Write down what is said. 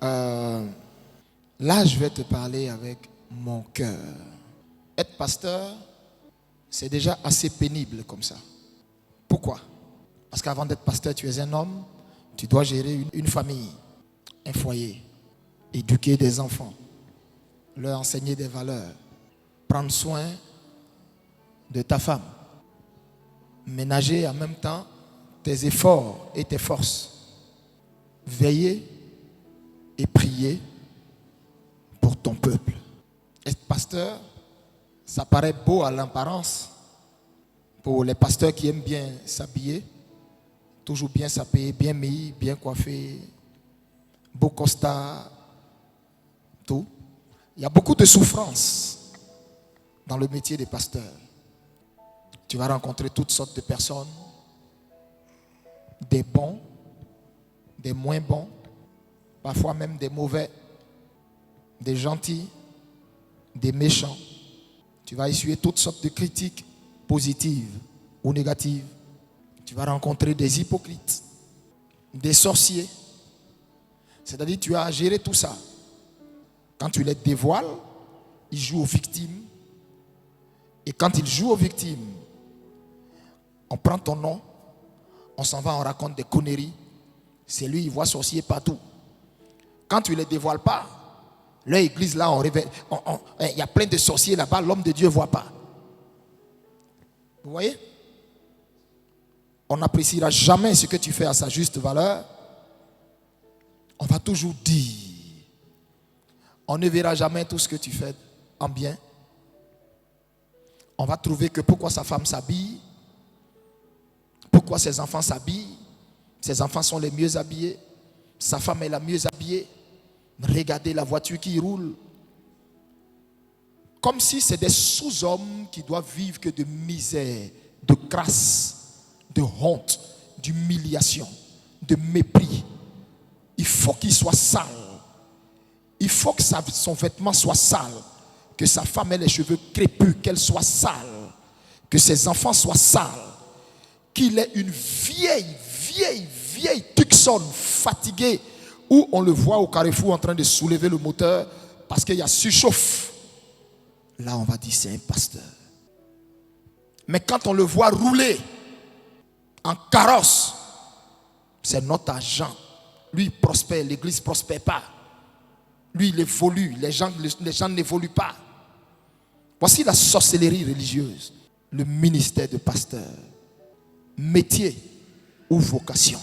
Euh, Là, je vais te parler avec mon cœur. Être pasteur, c'est déjà assez pénible comme ça. Pourquoi? Parce qu'avant d'être pasteur, tu es un homme, tu dois gérer une famille, un foyer, éduquer des enfants, leur enseigner des valeurs, prendre soin de ta femme, ménager en même temps tes efforts et tes forces, veiller et prier pour ton peuple. Être pasteur, ça paraît beau à l'apparence pour les pasteurs qui aiment bien s'habiller, toujours bien s'habiller, bien mis, bien coiffé, beau costard, tout. Il y a beaucoup de souffrance dans le métier des pasteurs. Tu vas rencontrer toutes sortes de personnes, des bons, des moins bons, parfois même des mauvais, des gentils, des méchants. Tu vas essuyer toutes sortes de critiques positives ou négatives. Tu vas rencontrer des hypocrites, des sorciers. C'est-à-dire tu as à gérer tout ça. Quand tu les dévoiles, ils jouent aux victimes. Et quand ils jouent aux victimes, on prend ton nom, on s'en va, on raconte des conneries. C'est lui, il voit sorcier partout. Quand tu ne les dévoiles pas, leur église là, il y a plein de sorciers là-bas, l'homme de Dieu ne voit pas. Vous voyez? On n'appréciera jamais ce que tu fais à sa juste valeur. On va toujours dire. On ne verra jamais tout ce que tu fais en bien. On va trouver que pourquoi sa femme s'habille, pourquoi ses enfants s'habillent, ses enfants sont les mieux habillés, sa femme est la mieux habillée. Regardez la voiture qui roule. Comme si c'est des sous-hommes qui doivent vivre que de misère, de crasse, de honte, d'humiliation, de mépris. Il faut qu'il soit sale. Il faut que son vêtement soit sale. Que sa femme ait les cheveux crépus, qu'elle soit sale. Que ses enfants soient sales. Qu'il ait une vieille Tucson fatiguée, où on le voit au carrefour en train de soulever le moteur parce qu'il y a surchauffe. Là, on va dire c'est un pasteur. Mais quand on le voit rouler en carrosse, c'est notre agent. Lui, il prospère, l'église ne prospère pas. Lui, il évolue, les gens n'évoluent pas. Voici la sorcellerie religieuse, le ministère de pasteur, métier ou vocation.